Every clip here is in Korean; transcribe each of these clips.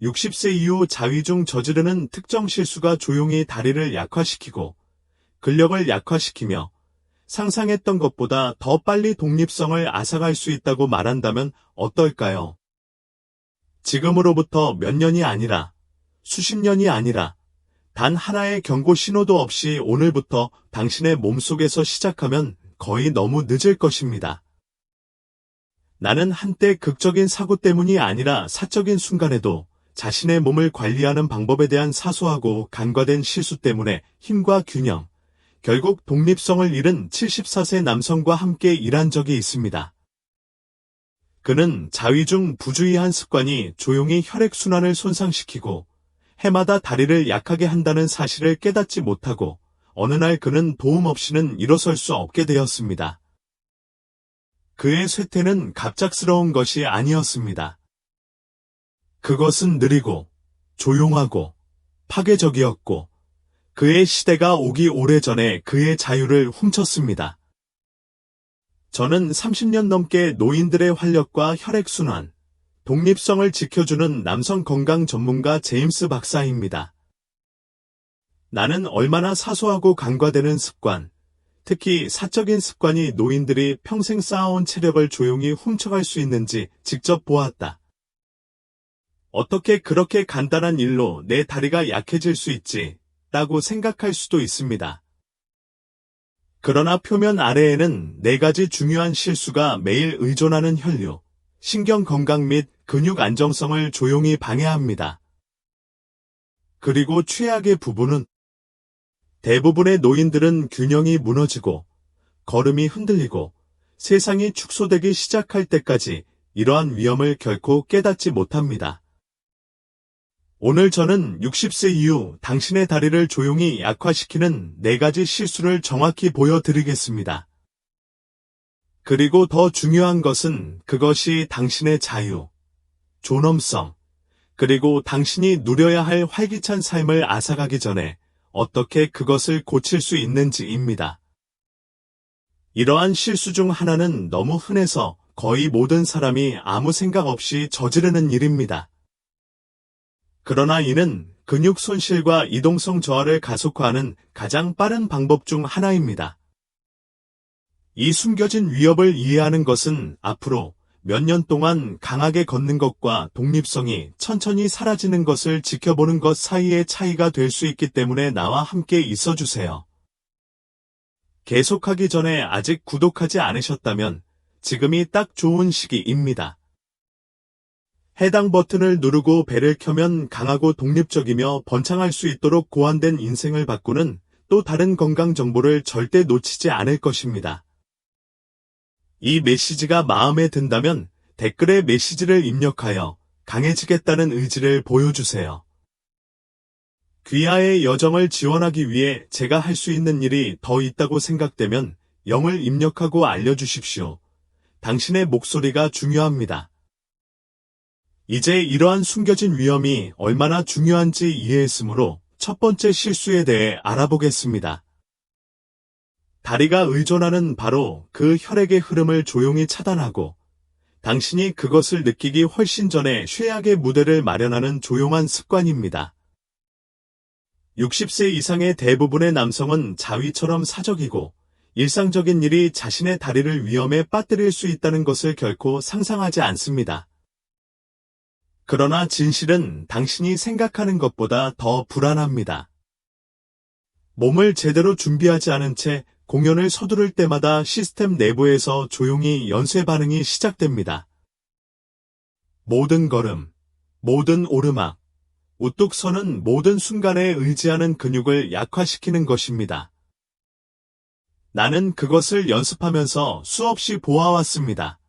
60세 이후 자위 중 저지르는 특정 실수가 조용히 다리를 약화시키고 근력을 약화시키며 상상했던 것보다 더 빨리 독립성을 앗아갈 수 있다고 말한다면 어떨까요? 지금으로부터 몇 년이 아니라 수십 년이 아니라 단 하나의 경고 신호도 없이 오늘부터 당신의 몸속에서 시작하면 거의 너무 늦을 것입니다. 나는 한때 극적인 사고 때문이 아니라 사적인 순간에도 자신의 몸을 관리하는 방법에 대한 사소하고 간과된 실수 때문에 힘과 균형, 결국 독립성을 잃은 74세 남성과 함께 일한 적이 있습니다. 그는 자위 중 부주의한 습관이 조용히 혈액순환을 손상시키고 해마다 다리를 약하게 한다는 사실을 깨닫지 못하고 어느 날 그는 도움 없이는 일어설 수 없게 되었습니다. 그의 쇠퇴는 갑작스러운 것이 아니었습니다. 그것은 느리고 조용하고 파괴적이었고 그의 시대가 오기 오래전에 그의 자유를 훔쳤습니다. 저는 30년 넘게 노인들의 활력과 혈액순환, 독립성을 지켜주는 남성 건강 전문가 제임스 박사입니다. 나는 얼마나 사소하고 간과되는 습관, 특히 사적인 습관이 노인들이 평생 쌓아온 체력을 조용히 훔쳐갈 수 있는지 직접 보았다. 어떻게 그렇게 간단한 일로 내 다리가 약해질 수 있지? 라고 생각할 수도 있습니다. 그러나 표면 아래에는 4가지 중요한 실수가 매일 의존하는 혈류, 신경 건강 및 근육 안정성을 조용히 방해합니다. 그리고 최악의 부분은 대부분의 노인들은 균형이 무너지고 걸음이 흔들리고 세상이 축소되기 시작할 때까지 이러한 위험을 결코 깨닫지 못합니다. 오늘 저는 60세 이후 당신의 다리를 조용히 약화시키는 4가지 실수를 정확히 보여드리겠습니다. 그리고 더 중요한 것은 그것이 당신의 자유, 존엄성, 그리고 당신이 누려야 할 활기찬 삶을 앗아가기 전에 어떻게 그것을 고칠 수 있는지입니다. 이러한 실수 중 하나는 너무 흔해서 거의 모든 사람이 아무 생각 없이 저지르는 일입니다. 그러나 이는 근육 손실과 이동성 저하를 가속화하는 가장 빠른 방법 중 하나입니다. 이 숨겨진 위협을 이해하는 것은 앞으로 몇 년 동안 강하게 걷는 것과 독립성이 천천히 사라지는 것을 지켜보는 것 사이의 차이가 될 수 있기 때문에 나와 함께 있어주세요. 계속하기 전에 아직 구독하지 않으셨다면 지금이 딱 좋은 시기입니다. 해당 버튼을 누르고 벨을 켜면 강하고 독립적이며 번창할 수 있도록 고안된 인생을 바꾸는 또 다른 건강 정보를 절대 놓치지 않을 것입니다. 이 메시지가 마음에 든다면 댓글에 메시지를 입력하여 강해지겠다는 의지를 보여주세요. 귀하의 여정을 지원하기 위해 제가 할 수 있는 일이 더 있다고 생각되면 0을 입력하고 알려주십시오. 당신의 목소리가 중요합니다. 이제 이러한 숨겨진 위험이 얼마나 중요한지 이해했으므로 첫 번째 실수에 대해 알아보겠습니다. 다리가 의존하는 바로 그 혈액의 흐름을 조용히 차단하고 당신이 그것을 느끼기 훨씬 전에 쇠약의 무대를 마련하는 조용한 습관입니다. 60세 이상의 대부분의 남성은 자위처럼 사적이고 일상적인 일이 자신의 다리를 위험에 빠뜨릴 수 있다는 것을 결코 상상하지 않습니다. 그러나 진실은 당신이 생각하는 것보다 더 불안합니다. 몸을 제대로 준비하지 않은 채 공연을 서두를 때마다 시스템 내부에서 조용히 연쇄 반응이 시작됩니다. 모든 걸음, 모든 오르막, 우뚝 서는 모든 순간에 의지하는 근육을 약화시키는 것입니다. 나는 그것을 연습하면서 수없이 보아왔습니다.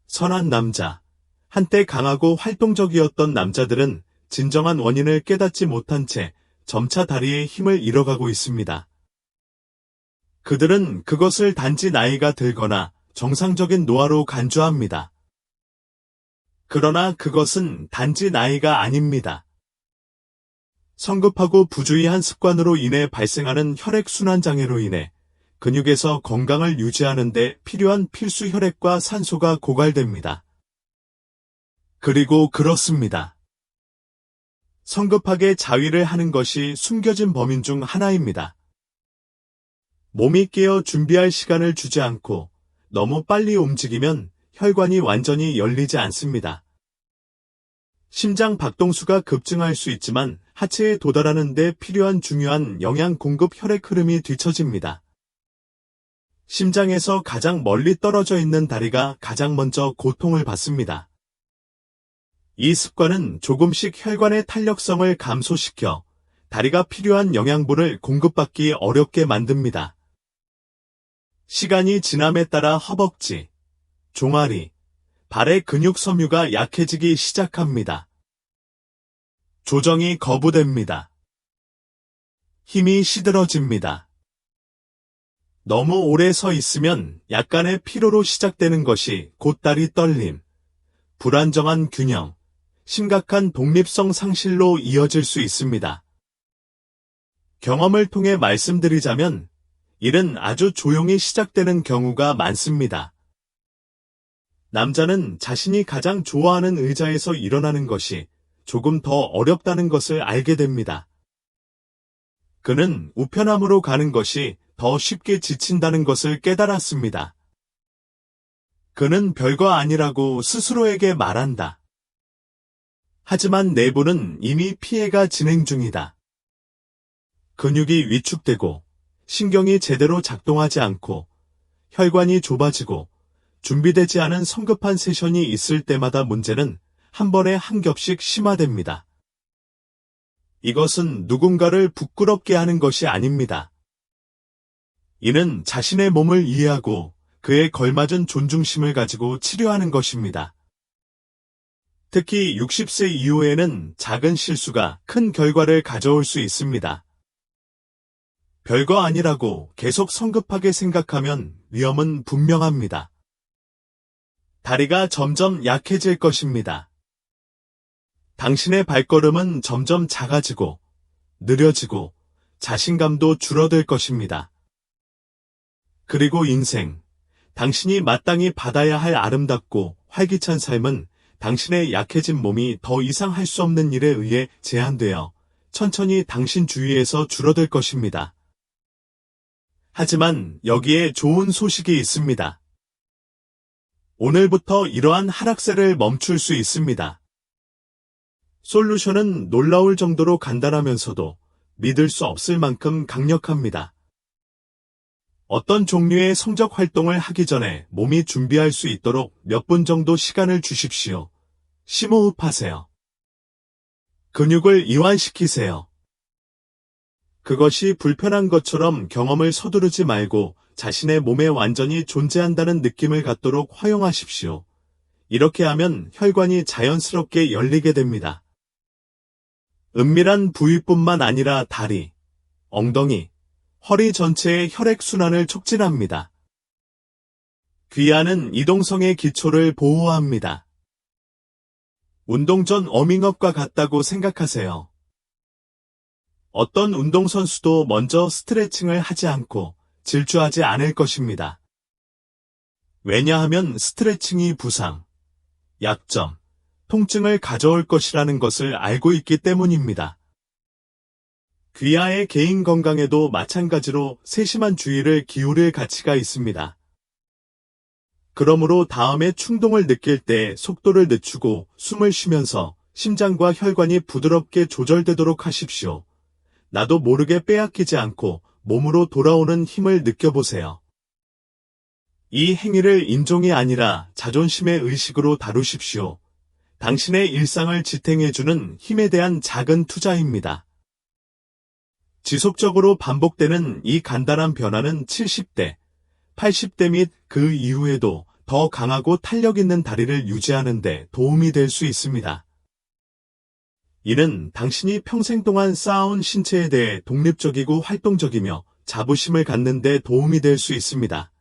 선한 남자, 한때 강하고 활동적이었던 남자들은 진정한 원인을 깨닫지 못한 채 점차 다리의 힘을 잃어가고 있습니다. 그들은 그것을 단지 나이가 들거나 정상적인 노화로 간주합니다. 그러나 그것은 단지 나이가 아닙니다. 성급하고 부주의한 습관으로 인해 발생하는 혈액순환 장애로 인해 근육에서 건강을 유지하는 데 필요한 필수 혈액과 산소가 고갈됩니다. 그리고 그렇습니다. 성급하게 자위를 하는 것이 숨겨진 범인 중 하나입니다. 몸이 깨어 준비할 시간을 주지 않고 너무 빨리 움직이면 혈관이 완전히 열리지 않습니다. 심장 박동수가 급증할 수 있지만 하체에 도달하는 데 필요한 중요한 영양 공급 혈액 흐름이 뒤처집니다. 심장에서 가장 멀리 떨어져 있는 다리가 가장 먼저 고통을 받습니다. 이 습관은 조금씩 혈관의 탄력성을 감소시켜 다리가 필요한 영양분을 공급받기 어렵게 만듭니다. 시간이 지남에 따라 허벅지, 종아리, 발의 근육 섬유가 약해지기 시작합니다. 조정이 거부됩니다. 힘이 시들어집니다. 너무 오래 서 있으면 약간의 피로로 시작되는 것이 곧 다리 떨림, 불안정한 균형, 심각한 독립성 상실로 이어질 수 있습니다. 경험을 통해 말씀드리자면 일은 아주 조용히 시작되는 경우가 많습니다. 남자는 자신이 가장 좋아하는 의자에서 일어나는 것이 조금 더 어렵다는 것을 알게 됩니다. 그는 우편함으로 가는 것이 더 쉽게 지친다는 것을 깨달았습니다. 그는 별거 아니라고 스스로에게 말한다. 하지만 내부는 이미 피해가 진행 중이다. 근육이 위축되고 신경이 제대로 작동하지 않고 혈관이 좁아지고 준비되지 않은 성급한 세션이 있을 때마다 문제는 한 번에 한 겹씩 심화됩니다. 이것은 누군가를 부끄럽게 하는 것이 아닙니다. 이는 자신의 몸을 이해하고 그에 걸맞은 존중심을 가지고 치료하는 것입니다. 특히 60세 이후에는 작은 실수가 큰 결과를 가져올 수 있습니다. 별거 아니라고 계속 성급하게 생각하면 위험은 분명합니다. 다리가 점점 약해질 것입니다. 당신의 발걸음은 점점 작아지고 느려지고 자신감도 줄어들 것입니다. 그리고 인생, 당신이 마땅히 받아야 할 아름답고 활기찬 삶은 당신의 약해진 몸이 더 이상 할 수 없는 일에 의해 제한되어 천천히 당신 주위에서 줄어들 것입니다. 하지만 여기에 좋은 소식이 있습니다. 오늘부터 이러한 하락세를 멈출 수 있습니다. 솔루션은 놀라울 정도로 간단하면서도 믿을 수 없을 만큼 강력합니다. 어떤 종류의 성적 활동을 하기 전에 몸이 준비할 수 있도록 몇 분 정도 시간을 주십시오. 심호흡하세요. 근육을 이완시키세요. 그것이 불편한 것처럼 경험을 서두르지 말고 자신의 몸에 완전히 존재한다는 느낌을 갖도록 허용하십시오. 이렇게 하면 혈관이 자연스럽게 열리게 됩니다. 은밀한 부위뿐만 아니라 다리, 엉덩이, 허리 전체의 혈액순환을 촉진합니다. 귀하는 이동성의 기초를 보호합니다. 운동 전 워밍업과 같다고 생각하세요. 어떤 운동선수도 먼저 스트레칭을 하지 않고 질주하지 않을 것입니다. 왜냐하면 스트레칭이 부상, 약점, 통증을 가져올 것이라는 것을 알고 있기 때문입니다. 귀하의 개인 건강에도 마찬가지로 세심한 주의를 기울일 가치가 있습니다. 그러므로 다음에 충동을 느낄 때 속도를 늦추고 숨을 쉬면서 심장과 혈관이 부드럽게 조절되도록 하십시오. 나도 모르게 빼앗기지 않고 몸으로 돌아오는 힘을 느껴보세요. 이 행위를 인종이 아니라 자존심의 의식으로 다루십시오. 당신의 일상을 지탱해주는 힘에 대한 작은 투자입니다. 지속적으로 반복되는 이 간단한 변화는 70대, 80대 및 그 이후에도 더 강하고 탄력 있는 다리를 유지하는 데 도움이 될 수 있습니다. 이는 당신이 평생 동안 쌓아온 신체에 대해 독립적이고 활동적이며 자부심을 갖는 데 도움이 될 수 있습니다.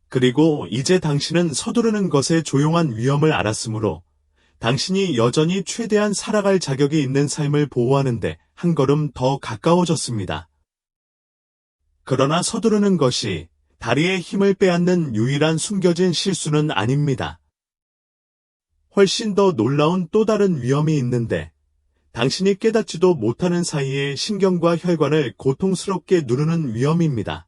그리고 이제 당신은 서두르는 것의 조용한 위험을 알았으므로 당신이 여전히 최대한 살아갈 자격이 있는 삶을 보호하는데 한 걸음 더 가까워졌습니다. 그러나 서두르는 것이 다리의 힘을 빼앗는 유일한 숨겨진 실수는 아닙니다. 훨씬 더 놀라운 또 다른 위험이 있는데 당신이 깨닫지도 못하는 사이에 신경과 혈관을 고통스럽게 누르는 위험입니다.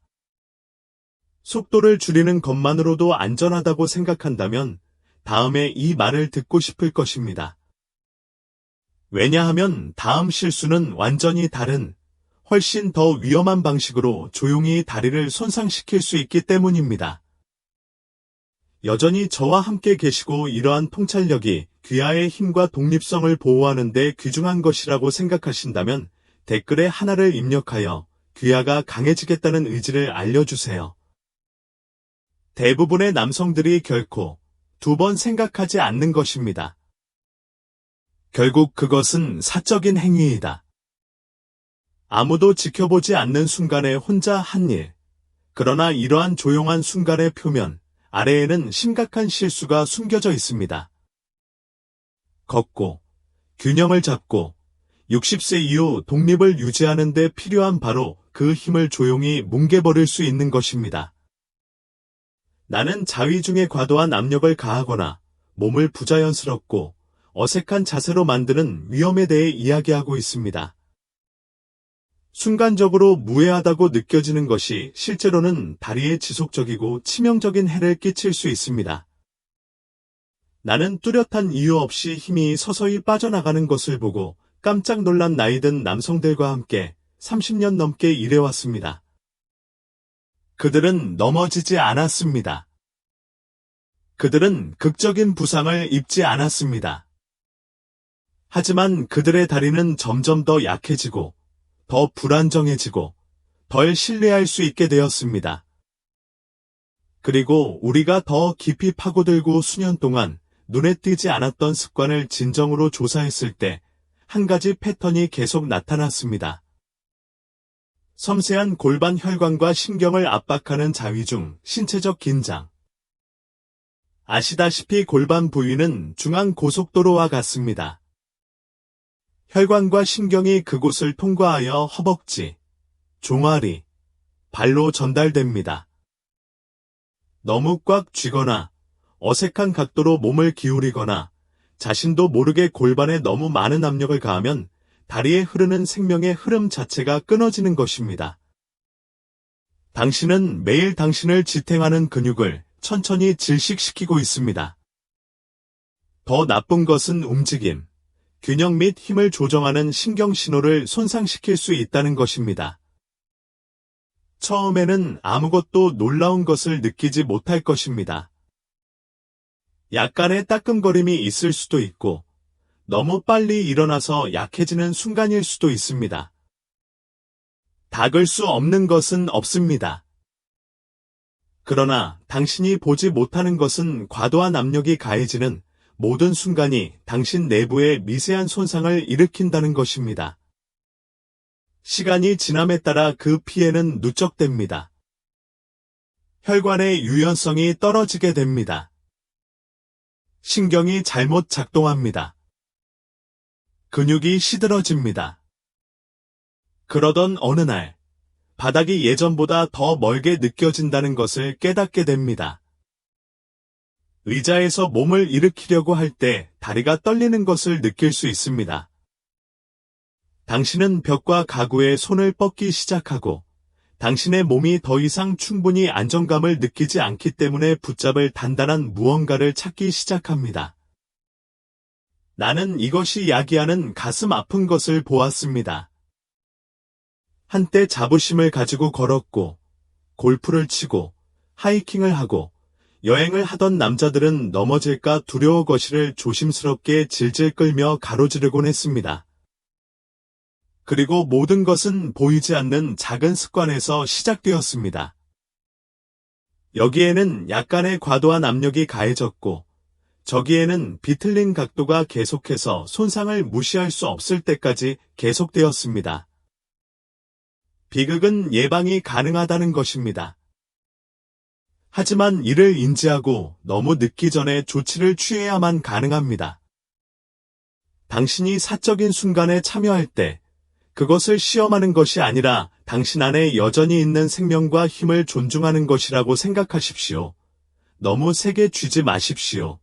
속도를 줄이는 것만으로도 안전하다고 생각한다면 다음에 이 말을 듣고 싶을 것입니다. 왜냐하면 다음 실수는 완전히 다른, 훨씬 더 위험한 방식으로 조용히 다리를 손상시킬 수 있기 때문입니다. 여전히 저와 함께 계시고 이러한 통찰력이 귀하의 힘과 독립성을 보호하는 데 귀중한 것이라고 생각하신다면 댓글에 하나를 입력하여 귀하가 강해지겠다는 의지를 알려주세요. 대부분의 남성들이 결코 2번 생각하지 않는 것입니다. 결국 그것은 사적인 행위이다. 아무도 지켜보지 않는 순간에 혼자 한 일. 그러나 이러한 조용한 순간의 표면 아래에는 심각한 실수가 숨겨져 있습니다. 걷고, 균형을 잡고, 60세 이후 독립을 유지하는 데 필요한 바로 그 힘을 조용히 뭉개버릴 수 있는 것입니다. 나는 자위 중에 과도한 압력을 가하거나 몸을 부자연스럽고 어색한 자세로 만드는 위험에 대해 이야기하고 있습니다. 순간적으로 무해하다고 느껴지는 것이 실제로는 다리에 지속적이고 치명적인 해를 끼칠 수 있습니다. 나는 뚜렷한 이유 없이 힘이 서서히 빠져나가는 것을 보고 깜짝 놀란 나이든 남성들과 함께 30년 넘게 일해왔습니다. 그들은 넘어지지 않았습니다. 그들은 극적인 부상을 입지 않았습니다. 하지만 그들의 다리는 점점 더 약해지고 더 불안정해지고 덜 신뢰할 수 있게 되었습니다. 그리고 우리가 더 깊이 파고들고 수년 동안 눈에 띄지 않았던 습관을 진정으로 조사했을 때 한 가지 패턴이 계속 나타났습니다. 섬세한 골반 혈관과 신경을 압박하는 자위 중 신체적 긴장. 아시다시피 골반 부위는 중앙 고속도로와 같습니다. 혈관과 신경이 그곳을 통과하여 허벅지, 종아리, 발로 전달됩니다. 너무 꽉 쥐거나 어색한 각도로 몸을 기울이거나 자신도 모르게 골반에 너무 많은 압력을 가하면 다리에 흐르는 생명의 흐름 자체가 끊어지는 것입니다. 당신은 매일 당신을 지탱하는 근육을 천천히 질식시키고 있습니다. 더 나쁜 것은 움직임, 균형 및 힘을 조정하는 신경 신호를 손상시킬 수 있다는 것입니다. 처음에는 아무것도 놀라운 것을 느끼지 못할 것입니다. 약간의 따끔거림이 있을 수도 있고 너무 빨리 일어나서 약해지는 순간일 수도 있습니다. 닦을 수 없는 것은 없습니다. 그러나 당신이 보지 못하는 것은 과도한 압력이 가해지는 모든 순간이 당신 내부에 미세한 손상을 일으킨다는 것입니다. 시간이 지남에 따라 그 피해는 누적됩니다. 혈관의 유연성이 떨어지게 됩니다. 신경이 잘못 작동합니다. 근육이 시들어집니다. 그러던 어느 날, 바닥이 예전보다 더 멀게 느껴진다는 것을 깨닫게 됩니다. 의자에서 몸을 일으키려고 할 때 다리가 떨리는 것을 느낄 수 있습니다. 당신은 벽과 가구에 손을 뻗기 시작하고 당신의 몸이 더 이상 충분히 안정감을 느끼지 않기 때문에 붙잡을 단단한 무언가를 찾기 시작합니다. 나는 이것이 야기하는 가슴 아픈 것을 보았습니다. 한때 자부심을 가지고 걸었고, 골프를 치고, 하이킹을 하고, 여행을 하던 남자들은 넘어질까 두려워 거실을 조심스럽게 질질 끌며 가로지르곤 했습니다. 그리고 모든 것은 보이지 않는 작은 습관에서 시작되었습니다. 여기에는 약간의 과도한 압력이 가해졌고, 저기에는 비틀린 각도가 계속해서 손상을 무시할 수 없을 때까지 계속되었습니다. 비극은 예방이 가능하다는 것입니다. 하지만 이를 인지하고 너무 늦기 전에 조치를 취해야만 가능합니다. 당신이 사적인 순간에 참여할 때 그것을 시험하는 것이 아니라 당신 안에 여전히 있는 생명과 힘을 존중하는 것이라고 생각하십시오. 너무 세게 쥐지 마십시오.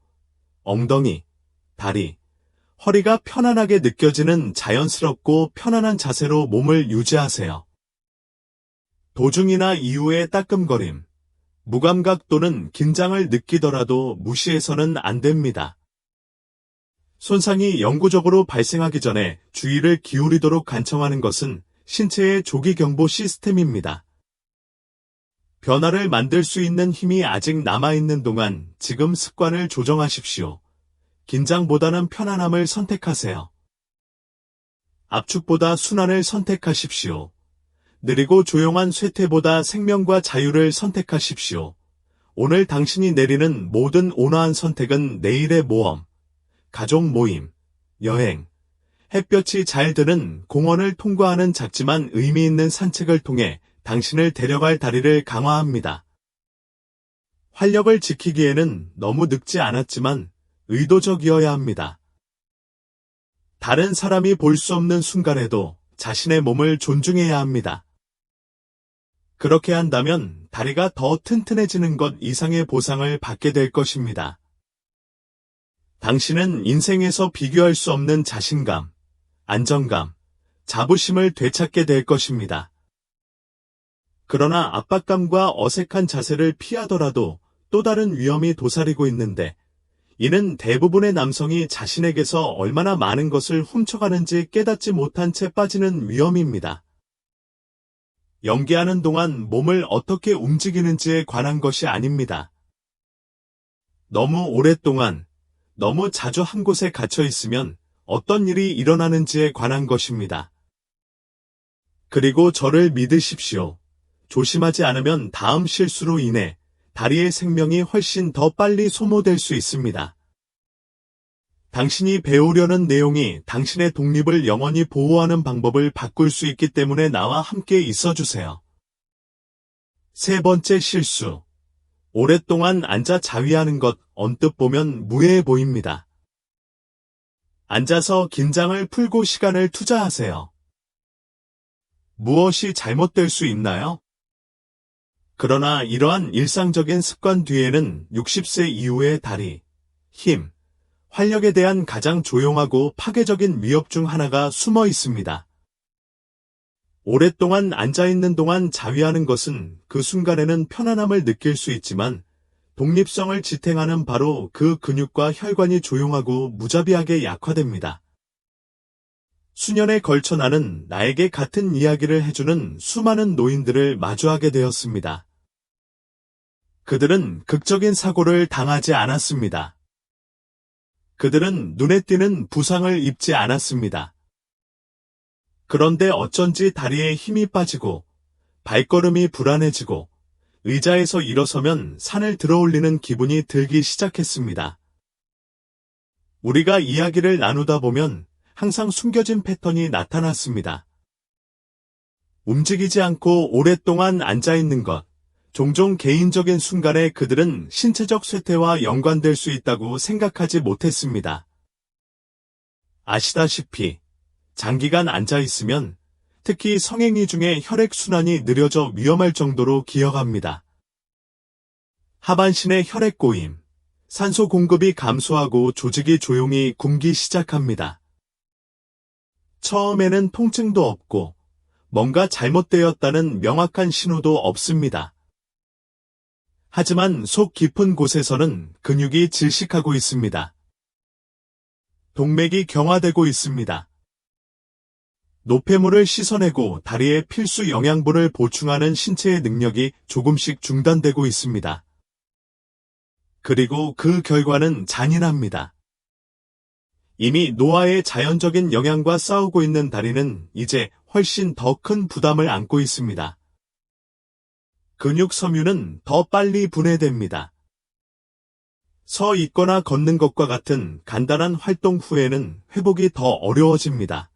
엉덩이, 다리, 허리가 편안하게 느껴지는 자연스럽고 편안한 자세로 몸을 유지하세요. 도중이나 이후의 따끔거림, 무감각 또는 긴장을 느끼더라도 무시해서는 안 됩니다. 손상이 영구적으로 발생하기 전에 주의를 기울이도록 간청하는 것은 신체의 조기경보 시스템입니다. 변화를 만들 수 있는 힘이 아직 남아있는 동안 지금 습관을 조정하십시오. 긴장보다는 편안함을 선택하세요. 압축보다 순환을 선택하십시오. 느리고 조용한 쇠퇴보다 생명과 자유를 선택하십시오. 오늘 당신이 내리는 모든 온화한 선택은 내일의 모험, 가족 모임, 여행, 햇볕이 잘 드는 공원을 통과하는 작지만 의미 있는 산책을 통해 당신을 데려갈 다리를 강화합니다. 활력을 지키기에는 너무 늙지 않았지만 의도적이어야 합니다. 다른 사람이 볼 수 없는 순간에도 자신의 몸을 존중해야 합니다. 그렇게 한다면 다리가 더 튼튼해지는 것 이상의 보상을 받게 될 것입니다. 당신은 인생에서 비교할 수 없는 자신감, 안정감, 자부심을 되찾게 될 것입니다. 그러나 압박감과 어색한 자세를 피하더라도 또 다른 위험이 도사리고 있는데 이는 대부분의 남성이 자신에게서 얼마나 많은 것을 훔쳐가는지 깨닫지 못한 채 빠지는 위험입니다. 연기하는 동안 몸을 어떻게 움직이는지에 관한 것이 아닙니다. 너무 오랫동안, 너무 자주 한 곳에 갇혀 있으면 어떤 일이 일어나는지에 관한 것입니다. 그리고 저를 믿으십시오. 조심하지 않으면 다음 실수로 인해 다리의 생명이 훨씬 더 빨리 소모될 수 있습니다. 당신이 배우려는 내용이 당신의 독립을 영원히 보호하는 방법을 바꿀 수 있기 때문에 나와 함께 있어주세요. 세 번째 실수. 오랫동안 앉아 자위하는 것 언뜻 보면 무해해 보입니다. 앉아서 긴장을 풀고 시간을 투자하세요. 무엇이 잘못될 수 있나요? 그러나 이러한 일상적인 습관 뒤에는 60세 이후의 다리, 힘, 활력에 대한 가장 조용하고 파괴적인 위협 중 하나가 숨어 있습니다. 오랫동안 앉아있는 동안 자위하는 것은 그 순간에는 편안함을 느낄 수 있지만 독립성을 지탱하는 바로 그 근육과 혈관이 조용하고 무자비하게 약화됩니다. 수년에 걸쳐 나는 나에게 같은 이야기를 해주는 수많은 노인들을 마주하게 되었습니다. 그들은 극적인 사고를 당하지 않았습니다. 그들은 눈에 띄는 부상을 입지 않았습니다. 그런데 어쩐지 다리에 힘이 빠지고 발걸음이 불안해지고 의자에서 일어서면 산을 들어올리는 기분이 들기 시작했습니다. 우리가 이야기를 나누다 보면 항상 숨겨진 패턴이 나타났습니다. 움직이지 않고 오랫동안 앉아있는 것, 종종 개인적인 순간에 그들은 신체적 쇠퇴와 연관될 수 있다고 생각하지 못했습니다. 아시다시피 장기간 앉아있으면 특히 성행위 중에 혈액순환이 느려져 위험할 정도로 기여합니다. 하반신의 혈액 고임, 산소 공급이 감소하고 조직이 조용히 굶기 시작합니다. 처음에는 통증도 없고 뭔가 잘못되었다는 명확한 신호도 없습니다. 하지만 속 깊은 곳에서는 근육이 질식하고 있습니다. 동맥이 경화되고 있습니다. 노폐물을 씻어내고 다리에 필수 영양분을 보충하는 신체의 능력이 조금씩 중단되고 있습니다. 그리고 그 결과는 잔인합니다. 이미 노화의 자연적인 영향과 싸우고 있는 다리는 이제 훨씬 더 큰 부담을 안고 있습니다. 근육 섬유는 더 빨리 분해됩니다. 서 있거나 걷는 것과 같은 간단한 활동 후에는 회복이 더 어려워집니다.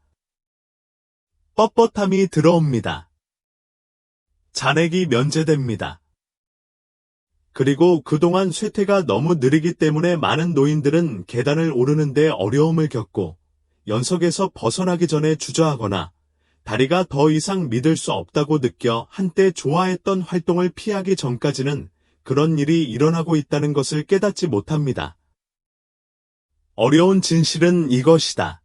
뻣뻣함이 들어옵니다. 잔액이 면제됩니다. 그리고 그동안 쇠퇴가 너무 느리기 때문에 많은 노인들은 계단을 오르는데 어려움을 겪고 연석에서 벗어나기 전에 주저하거나 다리가 더 이상 믿을 수 없다고 느껴 한때 좋아했던 활동을 피하기 전까지는 그런 일이 일어나고 있다는 것을 깨닫지 못합니다. 어려운 진실은 이것이다.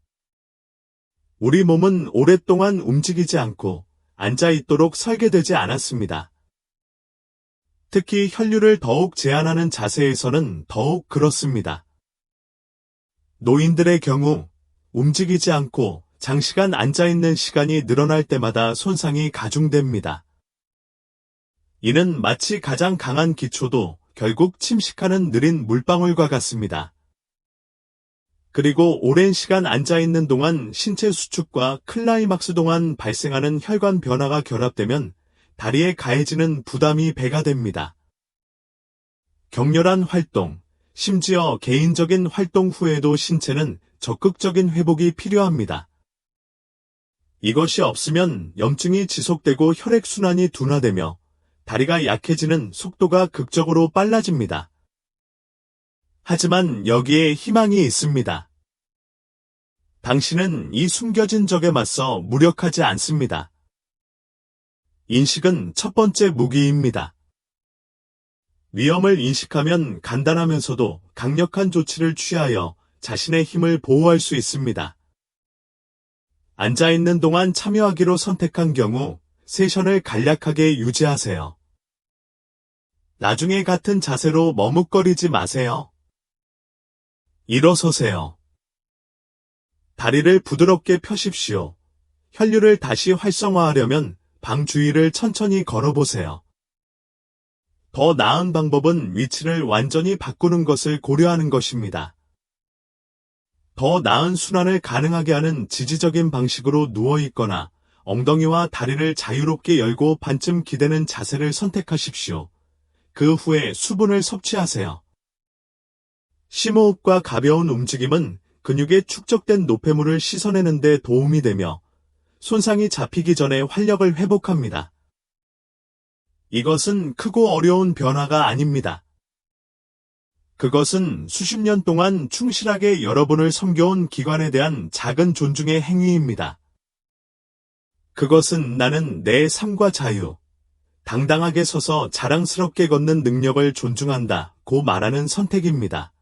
우리 몸은 오랫동안 움직이지 않고 앉아 있도록 설계되지 않았습니다. 특히 혈류를 더욱 제한하는 자세에서는 더욱 그렇습니다. 노인들의 경우 움직이지 않고 장시간 앉아있는 시간이 늘어날 때마다 손상이 가중됩니다. 이는 마치 가장 강한 기초도 결국 침식하는 느린 물방울과 같습니다. 그리고 오랜 시간 앉아있는 동안 신체 수축과 클라이막스 동안 발생하는 혈관 변화가 결합되면 다리에 가해지는 부담이 배가 됩니다. 격렬한 활동, 심지어 개인적인 활동 후에도 신체는 적극적인 회복이 필요합니다. 이것이 없으면 염증이 지속되고 혈액순환이 둔화되며 다리가 약해지는 속도가 극적으로 빨라집니다. 하지만 여기에 희망이 있습니다. 당신은 이 숨겨진 적에 맞서 무력하지 않습니다. 인식은 첫 번째 무기입니다. 위험을 인식하면 간단하면서도 강력한 조치를 취하여 자신의 힘을 보호할 수 있습니다. 앉아있는 동안 참여하기로 선택한 경우 세션을 간략하게 유지하세요. 나중에 같은 자세로 머뭇거리지 마세요. 일어서세요. 다리를 부드럽게 펴십시오. 혈류를 다시 활성화하려면 방 주위를 천천히 걸어보세요. 더 나은 방법은 위치를 완전히 바꾸는 것을 고려하는 것입니다. 더 나은 순환을 가능하게 하는 지지적인 방식으로 누워있거나 엉덩이와 다리를 자유롭게 열고 반쯤 기대는 자세를 선택하십시오. 그 후에 수분을 섭취하세요. 심호흡과 가벼운 움직임은 근육에 축적된 노폐물을 씻어내는 데 도움이 되며 손상이 잡히기 전에 활력을 회복합니다. 이것은 크고 어려운 변화가 아닙니다. 그것은 수십 년 동안 충실하게 여러분을 섬겨온 기관에 대한 작은 존중의 행위입니다. 그것은 나는 내 삶과 자유, 당당하게 서서 자랑스럽게 걷는 능력을 존중한다고 말하는 선택입니다.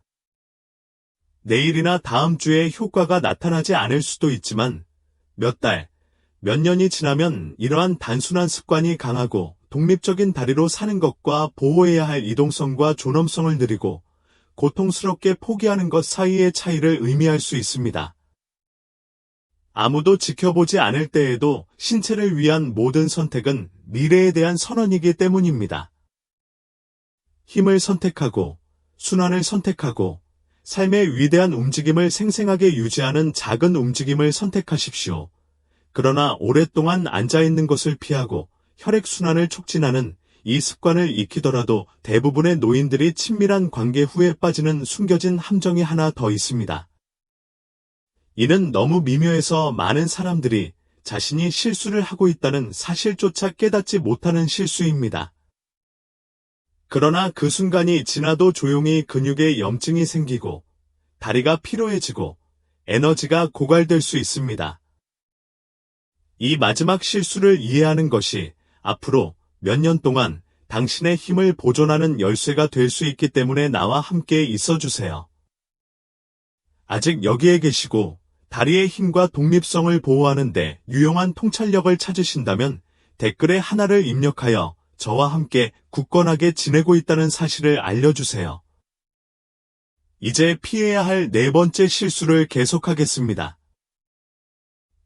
내일이나 다음 주에 효과가 나타나지 않을 수도 있지만 몇 달, 몇 년이 지나면 이러한 단순한 습관이 강하고 독립적인 다리로 사는 것과 보호해야 할 이동성과 존엄성을 누리고 고통스럽게 포기하는 것 사이의 차이를 의미할 수 있습니다. 아무도 지켜보지 않을 때에도 신체를 위한 모든 선택은 미래에 대한 선언이기 때문입니다. 힘을 선택하고, 순환을 선택하고, 삶의 위대한 움직임을 생생하게 유지하는 작은 움직임을 선택하십시오. 그러나 오랫동안 앉아있는 것을 피하고 혈액순환을 촉진하는 이 습관을 익히더라도 대부분의 노인들이 친밀한 관계 후에 빠지는 숨겨진 함정이 하나 더 있습니다. 이는 너무 미묘해서 많은 사람들이 자신이 실수를 하고 있다는 사실조차 깨닫지 못하는 실수입니다. 그러나 그 순간이 지나도 조용히 근육에 염증이 생기고 다리가 피로해지고 에너지가 고갈될 수 있습니다. 이 마지막 실수를 이해하는 것이 앞으로 몇 년 동안 당신의 힘을 보존하는 열쇠가 될 수 있기 때문에 나와 함께 있어주세요. 아직 여기에 계시고 다리의 힘과 독립성을 보호하는 데 유용한 통찰력을 찾으신다면 댓글에 하나를 입력하여 저와 함께 굳건하게 지내고 있다는 사실을 알려주세요. 이제 피해야 할 네 번째 실수를 계속하겠습니다.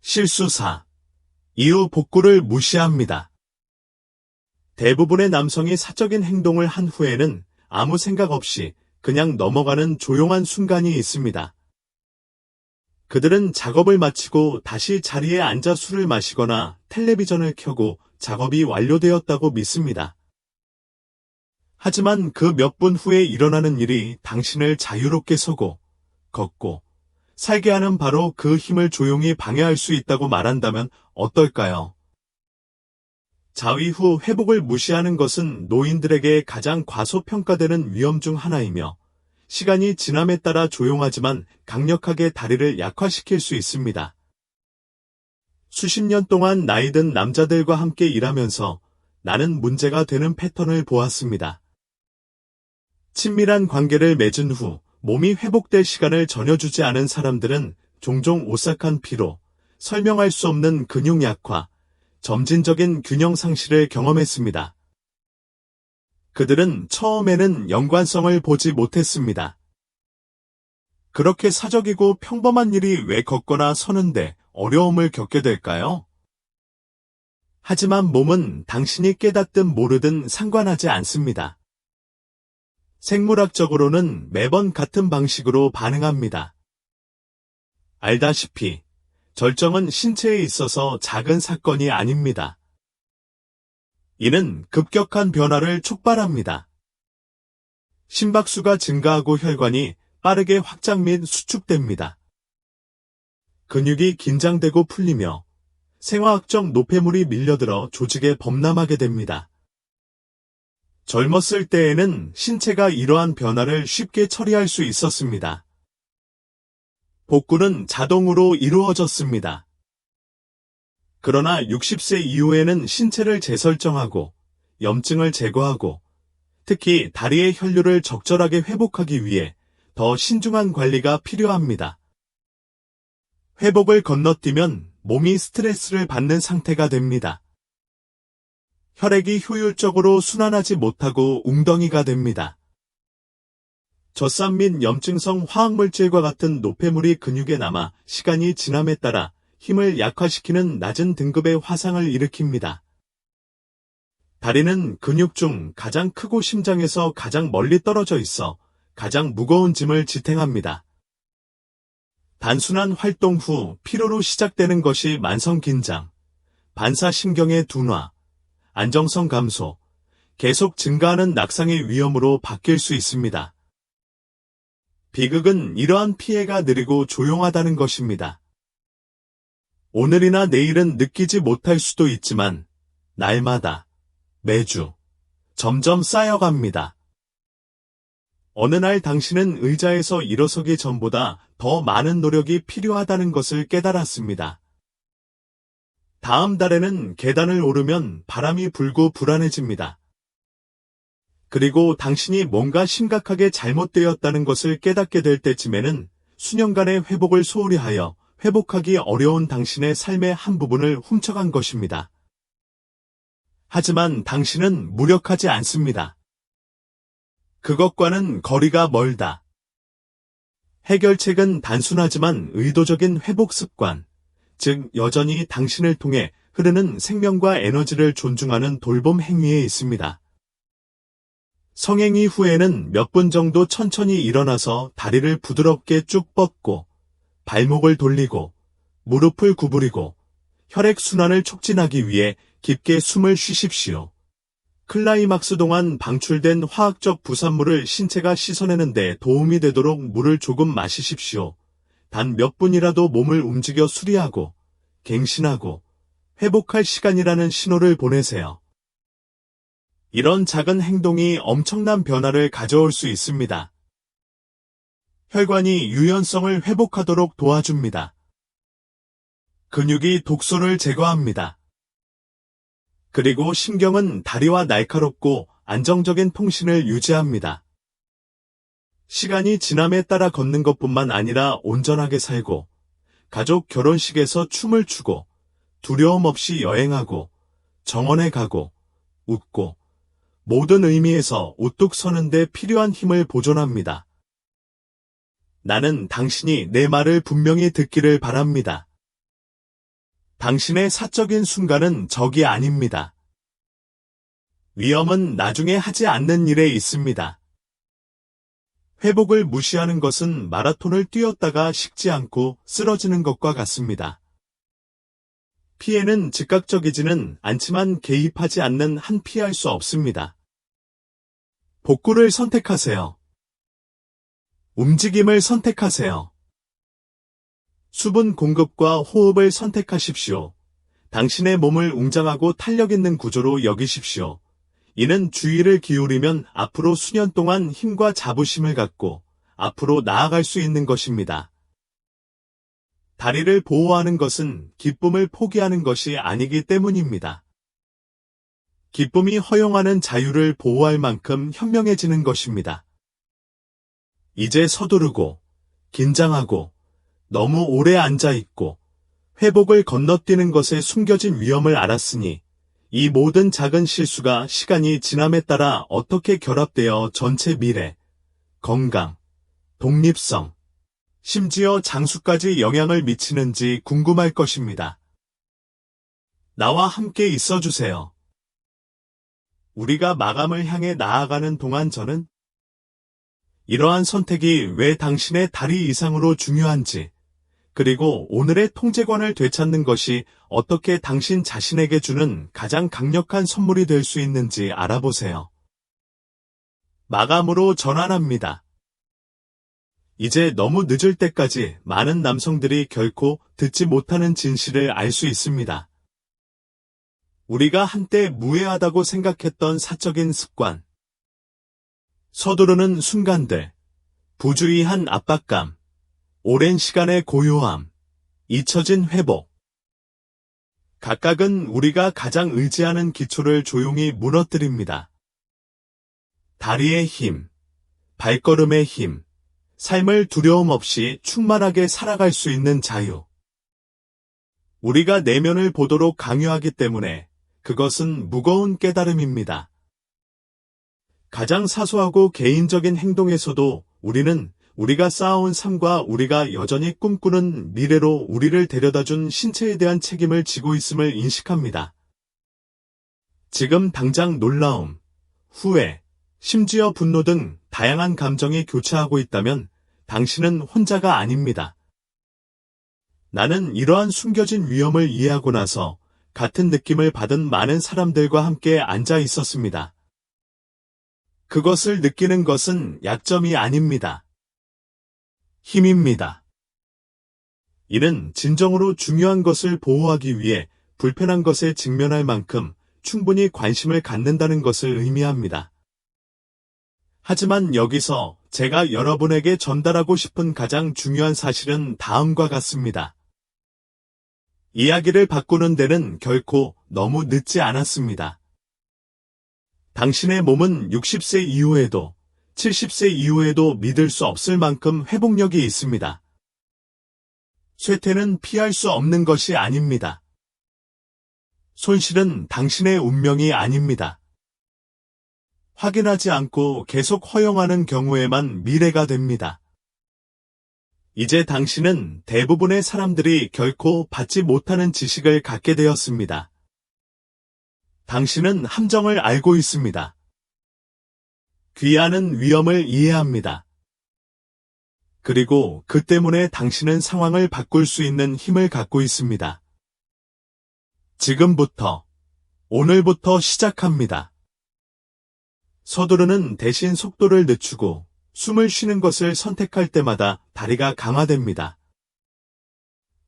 실수 4. 이후 복구를 무시합니다. 대부분의 남성이 사적인 행동을 한 후에는 아무 생각 없이 그냥 넘어가는 조용한 순간이 있습니다. 그들은 작업을 마치고 다시 자리에 앉아 술을 마시거나 텔레비전을 켜고 작업이 완료되었다고 믿습니다. 하지만 그 몇 분 후에 일어나는 일이 당신을 자유롭게 서고, 걷고, 살게 하는 바로 그 힘을 조용히 방해할 수 있다고 말한다면 어떨까요? 자위 후 회복을 무시하는 것은 노인들에게 가장 과소평가되는 위험 중 하나이며 시간이 지남에 따라 조용하지만 강력하게 다리를 약화시킬 수 있습니다. 수십 년 동안 나이든 남자들과 함께 일하면서 나는 문제가 되는 패턴을 보았습니다. 친밀한 관계를 맺은 후 몸이 회복될 시간을 전혀 주지 않은 사람들은 종종 오싹한 피로, 설명할 수 없는 근육 약화, 점진적인 균형 상실을 경험했습니다. 그들은 처음에는 연관성을 보지 못했습니다. 그렇게 사적이고 평범한 일이 왜 걷거나 서는데 어려움을 겪게 될까요? 하지만 몸은 당신이 깨닫든 모르든 상관하지 않습니다. 생물학적으로는 매번 같은 방식으로 반응합니다. 알다시피 절정은 신체에 있어서 작은 사건이 아닙니다. 이는 급격한 변화를 촉발합니다. 심박수가 증가하고 혈관이 빠르게 확장 및 수축됩니다. 근육이 긴장되고 풀리며 생화학적 노폐물이 밀려들어 조직에 범람하게 됩니다. 젊었을 때에는 신체가 이러한 변화를 쉽게 처리할 수 있었습니다. 복구는 자동으로 이루어졌습니다. 그러나 60세 이후에는 신체를 재설정하고 염증을 제거하고 특히 다리의 혈류를 적절하게 회복하기 위해 더 신중한 관리가 필요합니다. 회복을 건너뛰면 몸이 스트레스를 받는 상태가 됩니다. 혈액이 효율적으로 순환하지 못하고 웅덩이가 됩니다. 젖산 및 염증성 화학물질과 같은 노폐물이 근육에 남아 시간이 지남에 따라 힘을 약화시키는 낮은 등급의 화상을 일으킵니다. 다리는 근육 중 가장 크고 심장에서 가장 멀리 떨어져 있어 가장 무거운 짐을 지탱합니다. 단순한 활동 후 피로로 시작되는 것이 만성 긴장, 반사신경의 둔화, 안정성 감소, 계속 증가하는 낙상의 위험으로 바뀔 수 있습니다. 비극은 이러한 피해가 느리고 조용하다는 것입니다. 오늘이나 내일은 느끼지 못할 수도 있지만 날마다, 매주, 점점 쌓여갑니다. 어느 날 당신은 의자에서 일어서기 전보다 더 많은 노력이 필요하다는 것을 깨달았습니다. 다음 달에는 계단을 오르면 바람이 불고 불안해집니다. 그리고 당신이 뭔가 심각하게 잘못되었다는 것을 깨닫게 될 때쯤에는 수년간의 회복을 소홀히 하여 회복하기 어려운 당신의 삶의 한 부분을 훔쳐간 것입니다. 하지만 당신은 무력하지 않습니다. 그것과는 거리가 멀다. 해결책은 단순하지만 의도적인 회복 습관, 즉 여전히 당신을 통해 흐르는 생명과 에너지를 존중하는 돌봄 행위에 있습니다. 성행위 후에는 몇 분 정도 천천히 일어나서 다리를 부드럽게 쭉 뻗고 발목을 돌리고 무릎을 구부리고 혈액순환을 촉진하기 위해 깊게 숨을 쉬십시오. 클라이막스 동안 방출된 화학적 부산물을 신체가 씻어내는 데 도움이 되도록 물을 조금 마시십시오. 단 몇 분이라도 몸을 움직여 수리하고 갱신하고 회복할 시간이라는 신호를 보내세요. 이런 작은 행동이 엄청난 변화를 가져올 수 있습니다. 혈관이 유연성을 회복하도록 도와줍니다. 근육이 독소를 제거합니다. 그리고 신경은 다리와 날카롭고 안정적인 통신을 유지합니다. 시간이 지남에 따라 걷는 것뿐만 아니라 온전하게 살고, 가족 결혼식에서 춤을 추고, 두려움 없이 여행하고, 정원에 가고, 웃고, 모든 의미에서 우뚝 서는 데 필요한 힘을 보존합니다. 나는 당신이 내 말을 분명히 듣기를 바랍니다. 당신의 사적인 순간은 적이 아닙니다. 위험은 나중에 하지 않는 일에 있습니다. 회복을 무시하는 것은 마라톤을 뛰었다가 식지 않고 쓰러지는 것과 같습니다. 피해는 즉각적이지는 않지만 개입하지 않는 한 피할 수 없습니다. 복구를 선택하세요. 움직임을 선택하세요. 수분 공급과 호흡을 선택하십시오. 당신의 몸을 웅장하고 탄력 있는 구조로 여기십시오. 이는 주의를 기울이면 앞으로 수년 동안 힘과 자부심을 갖고 앞으로 나아갈 수 있는 것입니다. 다리를 보호하는 것은 기쁨을 포기하는 것이 아니기 때문입니다. 기쁨이 허용하는 자유를 보호할 만큼 현명해지는 것입니다. 이제 서두르고, 긴장하고, 너무 오래 앉아있고, 회복을 건너뛰는 것에 숨겨진 위험을 알았으니, 이 모든 작은 실수가 시간이 지남에 따라 어떻게 결합되어 전체 미래, 건강, 독립성, 심지어 장수까지 영향을 미치는지 궁금할 것입니다. 나와 함께 있어주세요. 우리가 마감을 향해 나아가는 동안 저는 이러한 선택이 왜 당신의 다리 이상으로 중요한지, 그리고 오늘의 통제권을 되찾는 것이 어떻게 당신 자신에게 주는 가장 강력한 선물이 될 수 있는지 알아보세요. 마감으로 전환합니다. 이제 너무 늦을 때까지 많은 남성들이 결코 듣지 못하는 진실을 알 수 있습니다. 우리가 한때 무해하다고 생각했던 사적인 습관, 서두르는 순간들, 부주의한 압박감, 오랜 시간의 고요함, 잊혀진 회복. 각각은 우리가 가장 의지하는 기초를 조용히 무너뜨립니다. 다리의 힘, 발걸음의 힘, 삶을 두려움 없이 충만하게 살아갈 수 있는 자유. 우리가 내면을 보도록 강요하기 때문에 그것은 무거운 깨달음입니다. 가장 사소하고 개인적인 행동에서도 우리는 우리가 쌓아온 삶과 우리가 여전히 꿈꾸는 미래로 우리를 데려다준 신체에 대한 책임을 지고 있음을 인식합니다. 지금 당장 놀라움, 후회, 심지어 분노 등 다양한 감정이 교차하고 있다면 당신은 혼자가 아닙니다. 나는 이러한 숨겨진 위험을 이해하고 나서 같은 느낌을 받은 많은 사람들과 함께 앉아 있었습니다. 그것을 느끼는 것은 약점이 아닙니다. 힘입니다. 이는 진정으로 중요한 것을 보호하기 위해 불편한 것에 직면할 만큼 충분히 관심을 갖는다는 것을 의미합니다. 하지만 여기서 제가 여러분에게 전달하고 싶은 가장 중요한 사실은 다음과 같습니다. 이야기를 바꾸는 데는 결코 너무 늦지 않았습니다. 당신의 몸은 60세 이후에도 70세 이후에도 믿을 수 없을 만큼 회복력이 있습니다. 쇠퇴는 피할 수 없는 것이 아닙니다. 손실은 당신의 운명이 아닙니다. 확인하지 않고 계속 허용하는 경우에만 미래가 됩니다. 이제 당신은 대부분의 사람들이 결코 받지 못하는 지식을 갖게 되었습니다. 당신은 함정을 알고 있습니다. 귀하는 위험을 이해합니다. 그리고 그 때문에 당신은 상황을 바꿀 수 있는 힘을 갖고 있습니다. 지금부터, 오늘부터 시작합니다. 서두르는 대신 속도를 늦추고 숨을 쉬는 것을 선택할 때마다 다리가 강화됩니다.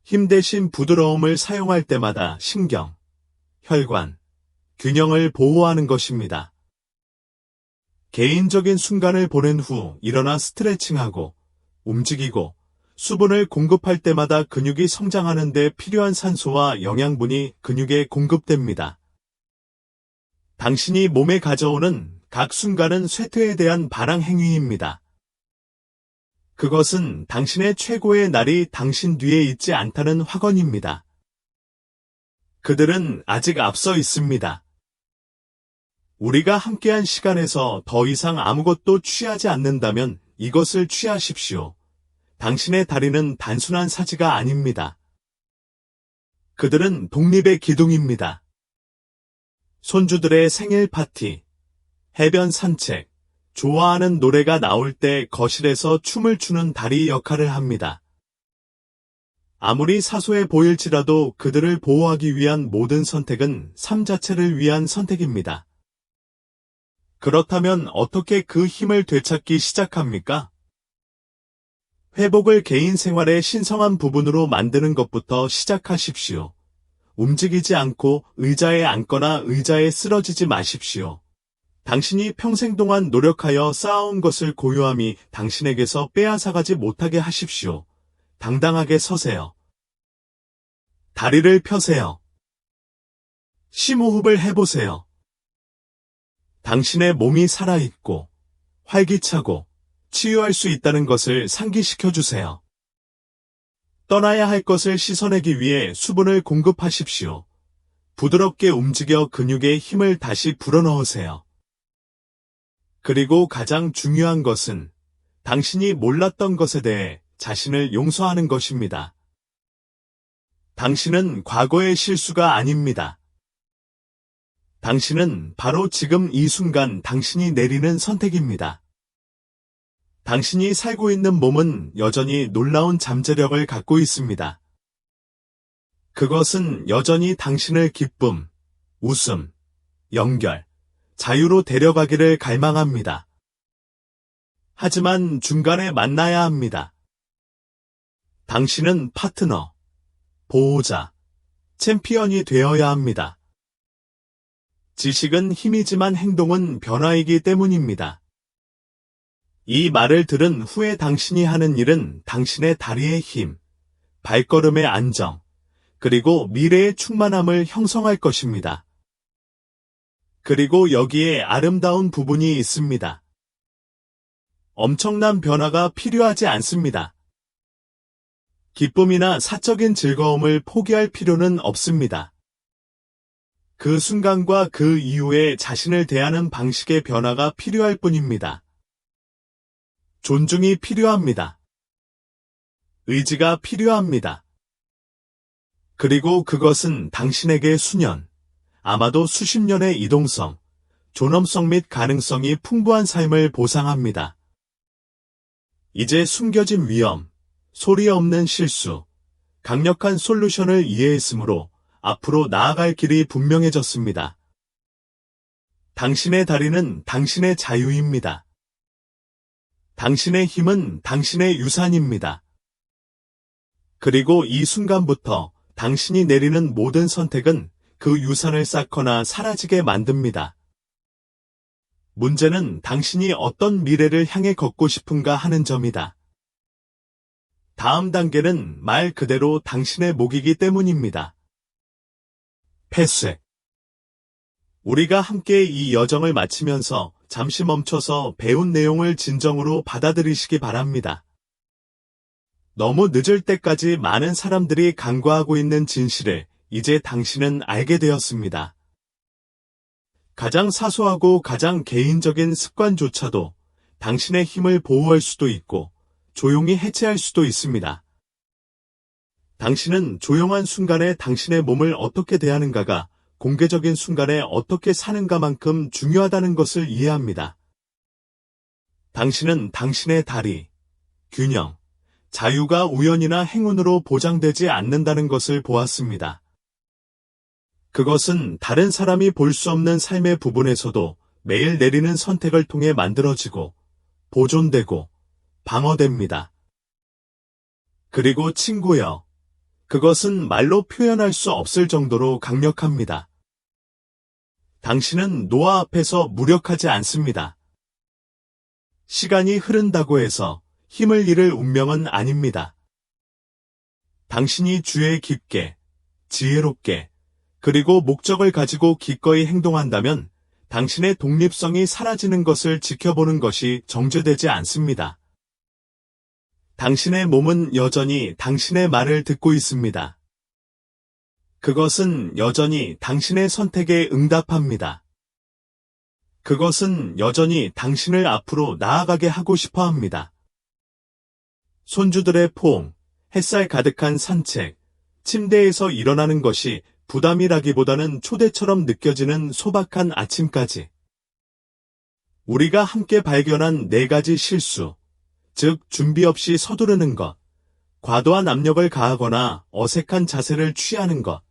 힘 대신 부드러움을 사용할 때마다 신경, 혈관, 균형을 보호하는 것입니다. 개인적인 순간을 보낸 후 일어나 스트레칭하고 움직이고 수분을 공급할 때마다 근육이 성장하는 데 필요한 산소와 영양분이 근육에 공급됩니다. 당신이 몸에 가져오는 각 순간은 쇠퇴에 대한 반항 행위입니다. 그것은 당신의 최고의 날이 당신 뒤에 있지 않다는 확언입니다. 그들은 아직 앞서 있습니다. 우리가 함께한 시간에서 더 이상 아무것도 취하지 않는다면 이것을 취하십시오. 당신의 다리는 단순한 사지가 아닙니다. 그들은 독립의 기둥입니다. 손주들의 생일 파티, 해변 산책, 좋아하는 노래가 나올 때 거실에서 춤을 추는 다리 역할을 합니다. 아무리 사소해 보일지라도 그들을 보호하기 위한 모든 선택은 삶 자체를 위한 선택입니다. 그렇다면 어떻게 그 힘을 되찾기 시작합니까? 회복을 개인 생활의 신성한 부분으로 만드는 것부터 시작하십시오. 움직이지 않고 의자에 앉거나 의자에 쓰러지지 마십시오. 당신이 평생 동안 노력하여 쌓아온 것을 고요함이 당신에게서 빼앗아가지 못하게 하십시오. 당당하게 서세요. 다리를 펴세요. 심호흡을 해보세요. 당신의 몸이 살아있고 활기차고 치유할 수 있다는 것을 상기시켜 주세요. 떠나야 할 것을 씻어내기 위해 수분을 공급하십시오. 부드럽게 움직여 근육에 힘을 다시 불어넣으세요. 그리고 가장 중요한 것은 당신이 몰랐던 것에 대해 자신을 용서하는 것입니다. 당신은 과거의 실수가 아닙니다. 당신은 바로 지금 이 순간 당신이 내리는 선택입니다. 당신이 살고 있는 몸은 여전히 놀라운 잠재력을 갖고 있습니다. 그것은 여전히 당신을 기쁨, 웃음, 연결, 자유로 데려가기를 갈망합니다. 하지만 중간에 만나야 합니다. 당신은 파트너, 보호자, 챔피언이 되어야 합니다. 지식은 힘이지만 행동은 변화이기 때문입니다. 이 말을 들은 후에 당신이 하는 일은 당신의 다리의 힘, 발걸음의 안정, 그리고 미래의 충만함을 형성할 것입니다. 그리고 여기에 아름다운 부분이 있습니다. 엄청난 변화가 필요하지 않습니다. 기쁨이나 사적인 즐거움을 포기할 필요는 없습니다. 그 순간과 그 이후에 자신을 대하는 방식의 변화가 필요할 뿐입니다. 존중이 필요합니다. 의지가 필요합니다. 그리고 그것은 당신에게 수년, 아마도 수십 년의 이동성, 존엄성 및 가능성이 풍부한 삶을 보상합니다. 이제 숨겨진 위험, 소리 없는 실수, 강력한 솔루션을 이해했으므로 앞으로 나아갈 길이 분명해졌습니다. 당신의 다리는 당신의 자유입니다. 당신의 힘은 당신의 유산입니다. 그리고 이 순간부터 당신이 내리는 모든 선택은 그 유산을 쌓거나 사라지게 만듭니다. 문제는 당신이 어떤 미래를 향해 걷고 싶은가 하는 점이다. 다음 단계는 말 그대로 당신의 몫이기 때문입니다. 패스. 우리가 함께 이 여정을 마치면서 잠시 멈춰서 배운 내용을 진정으로 받아들이시기 바랍니다. 너무 늦을 때까지 많은 사람들이 간과하고 있는 진실을 이제 당신은 알게 되었습니다. 가장 사소하고 가장 개인적인 습관조차도 당신의 힘을 보호할 수도 있고 조용히 해체할 수도 있습니다. 당신은 조용한 순간에 당신의 몸을 어떻게 대하는가가 공개적인 순간에 어떻게 사는가만큼 중요하다는 것을 이해합니다. 당신은 당신의 다리, 균형, 자유가 우연이나 행운으로 보장되지 않는다는 것을 보았습니다. 그것은 다른 사람이 볼 수 없는 삶의 부분에서도 매일 내리는 선택을 통해 만들어지고, 보존되고, 방어됩니다. 그리고 친구여, 그것은 말로 표현할 수 없을 정도로 강력합니다. 당신은 노아 앞에서 무력하지 않습니다. 시간이 흐른다고 해서 힘을 잃을 운명은 아닙니다. 당신이 주에 깊게, 지혜롭게, 그리고 목적을 가지고 기꺼이 행동한다면 당신의 독립성이 사라지는 것을 지켜보는 것이 정죄되지 않습니다. 당신의 몸은 여전히 당신의 말을 듣고 있습니다. 그것은 여전히 당신의 선택에 응답합니다. 그것은 여전히 당신을 앞으로 나아가게 하고 싶어 합니다. 손주들의 포옹, 햇살 가득한 산책, 침대에서 일어나는 것이 부담이라기보다는 초대처럼 느껴지는 소박한 아침까지. 우리가 함께 발견한 4가지 실수, 즉 준비 없이 서두르는 것, 과도한 압력을 가하거나 어색한 자세를 취하는 것,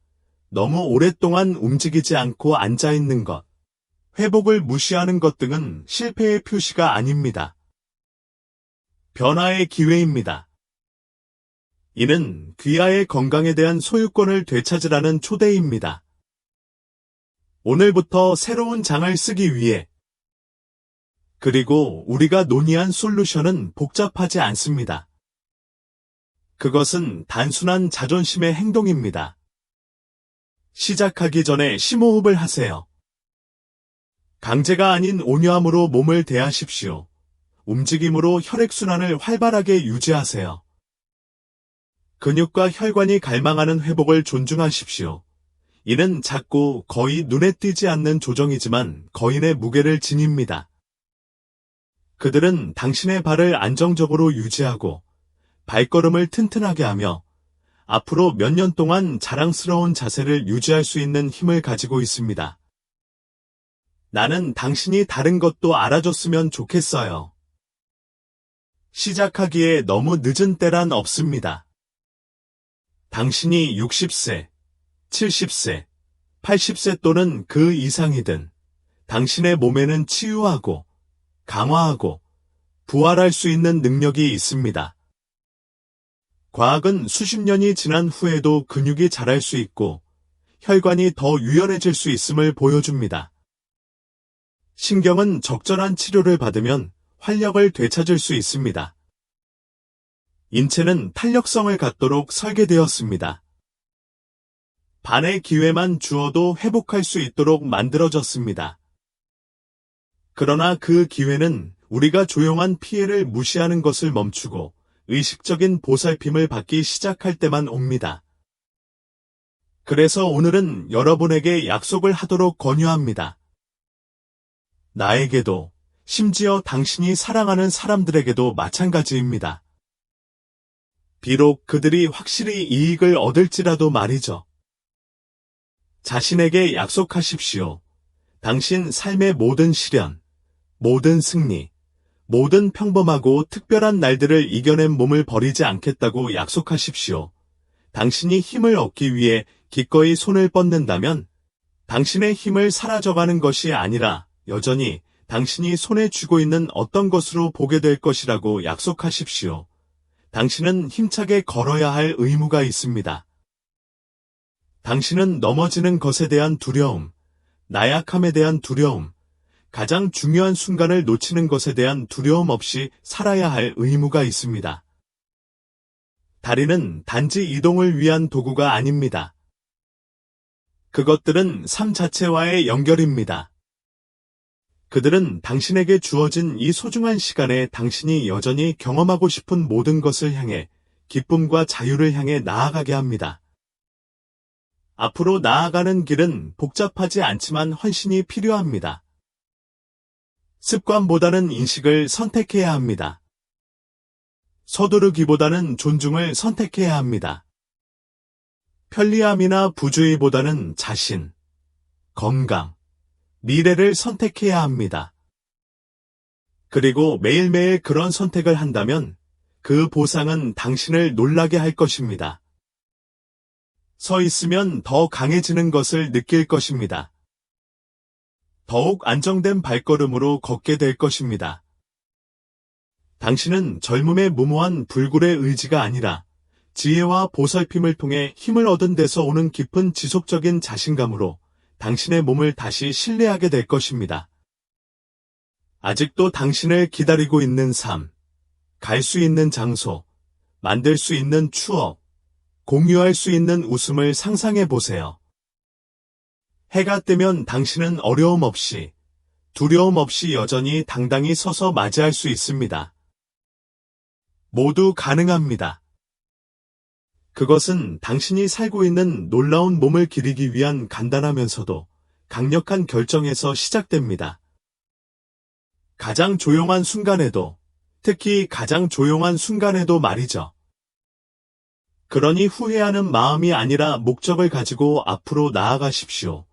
너무 오랫동안 움직이지 않고 앉아있는 것, 회복을 무시하는 것 등은 실패의 표시가 아닙니다. 변화의 기회입니다. 이는 귀하의 건강에 대한 소유권을 되찾으라는 초대입니다. 오늘부터 새로운 장을 쓰기 위해 그리고 우리가 논의한 솔루션은 복잡하지 않습니다. 그것은 단순한 자존심의 행동입니다. 시작하기 전에 심호흡을 하세요. 강제가 아닌 온유함으로 몸을 대하십시오. 움직임으로 혈액순환을 활발하게 유지하세요. 근육과 혈관이 갈망하는 회복을 존중하십시오. 이는 작고 거의 눈에 띄지 않는 조정이지만 거인의 무게를 지닙니다. 그들은 당신의 발을 안정적으로 유지하고 발걸음을 튼튼하게 하며 앞으로 몇 년 동안 자랑스러운 자세를 유지할 수 있는 힘을 가지고 있습니다. 나는 당신이 다른 것도 알아줬으면 좋겠어요. 시작하기에 너무 늦은 때란 없습니다. 당신이 60세, 70세, 80세 또는 그 이상이든 당신의 몸에는 치유하고 강화하고 부활할 수 있는 능력이 있습니다. 과학은 수십 년이 지난 후에도 근육이 자랄 수 있고 혈관이 더 유연해질 수 있음을 보여줍니다. 신경은 적절한 치료를 받으면 활력을 되찾을 수 있습니다. 인체는 탄력성을 갖도록 설계되었습니다. 반의 기회만 주어도 회복할 수 있도록 만들어졌습니다. 그러나 그 기회는 우리가 조용한 피해를 무시하는 것을 멈추고 의식적인 보살핌을 받기 시작할 때만 옵니다. 그래서 오늘은 여러분에게 약속을 하도록 권유합니다. 나에게도, 심지어 당신이 사랑하는 사람들에게도 마찬가지입니다. 비록 그들이 확실히 이익을 얻을지라도 말이죠. 자신에게 약속하십시오. 당신 삶의 모든 시련, 모든 승리, 모든 평범하고 특별한 날들을 이겨낸 몸을 버리지 않겠다고 약속하십시오. 당신이 힘을 얻기 위해 기꺼이 손을 뻗는다면 당신의 힘을 사라져가는 것이 아니라 여전히 당신이 손에 쥐고 있는 어떤 것으로 보게 될 것이라고 약속하십시오. 당신은 힘차게 걸어야 할 의무가 있습니다. 당신은 넘어지는 것에 대한 두려움, 나약함에 대한 두려움, 가장 중요한 순간을 놓치는 것에 대한 두려움 없이 살아야 할 의무가 있습니다. 다리는 단지 이동을 위한 도구가 아닙니다. 그것들은 삶 자체와의 연결입니다. 그들은 당신에게 주어진 이 소중한 시간에 당신이 여전히 경험하고 싶은 모든 것을 향해 기쁨과 자유를 향해 나아가게 합니다. 앞으로 나아가는 길은 복잡하지 않지만 헌신이 필요합니다. 습관보다는 인식을 선택해야 합니다. 서두르기보다는 존중을 선택해야 합니다. 편리함이나 부주의보다는 자신, 건강, 미래를 선택해야 합니다. 그리고 매일매일 그런 선택을 한다면 그 보상은 당신을 놀라게 할 것입니다. 서 있으면 더 강해지는 것을 느낄 것입니다. 더욱 안정된 발걸음으로 걷게 될 것입니다. 당신은 젊음의 무모한 불굴의 의지가 아니라 지혜와 보살핌을 통해 힘을 얻은 데서 오는 깊은 지속적인 자신감으로 당신의 몸을 다시 신뢰하게 될 것입니다. 아직도 당신을 기다리고 있는 삶, 갈 수 있는 장소, 만들 수 있는 추억, 공유할 수 있는 웃음을 상상해 보세요. 해가 뜨면 당신은 어려움 없이, 두려움 없이 여전히 당당히 서서 맞이할 수 있습니다. 모두 가능합니다. 그것은 당신이 살고 있는 놀라운 몸을 기리기 위한 간단하면서도 강력한 결정에서 시작됩니다. 가장 조용한 순간에도, 특히 가장 조용한 순간에도 말이죠. 그러니 후회하는 마음이 아니라 목적을 가지고 앞으로 나아가십시오.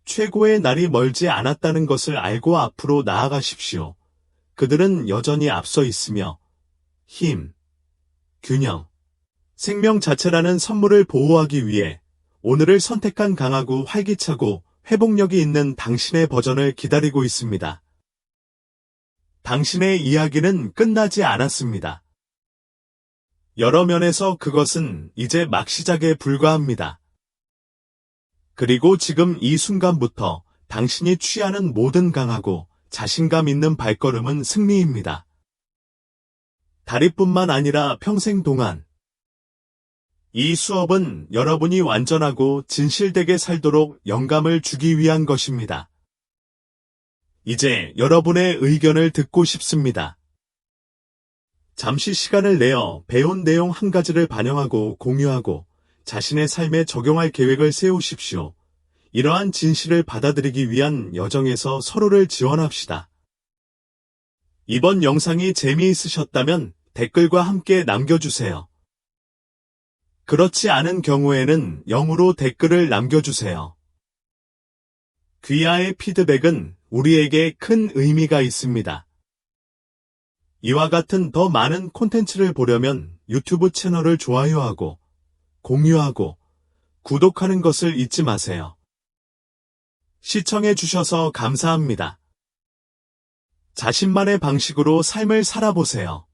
최고의 날이 멀지 않았다는 것을 알고 앞으로 나아가십시오. 그들은 여전히 앞서 있으며 힘, 균형, 생명 자체라는 선물을 보호하기 위해 오늘을 선택한 강하고 활기차고 회복력이 있는 당신의 버전을 기다리고 있습니다. 당신의 이야기는 끝나지 않았습니다. 여러 면에서 그것은 이제 막 시작에 불과합니다. 그리고 지금 이 순간부터 당신이 취하는 모든 강하고 자신감 있는 발걸음은 승리입니다. 다리뿐만 아니라 평생 동안 이 수업은 여러분이 완전하고 진실되게 살도록 영감을 주기 위한 것입니다. 이제 여러분의 의견을 듣고 싶습니다. 잠시 시간을 내어 배운 내용 한 가지를 반영하고 공유하고 자신의 삶에 적용할 계획을 세우십시오. 이러한 진실을 받아들이기 위한 여정에서 서로를 지원합시다. 이번 영상이 재미있으셨다면 댓글과 함께 남겨주세요. 그렇지 않은 경우에는 0으로 댓글을 남겨주세요. 귀하의 피드백은 우리에게 큰 의미가 있습니다. 이와 같은 더 많은 콘텐츠를 보려면 유튜브 채널을 좋아요하고 공유하고 구독하는 것을 잊지 마세요. 시청해주셔서 감사합니다. 자신만의 방식으로 삶을 살아보세요.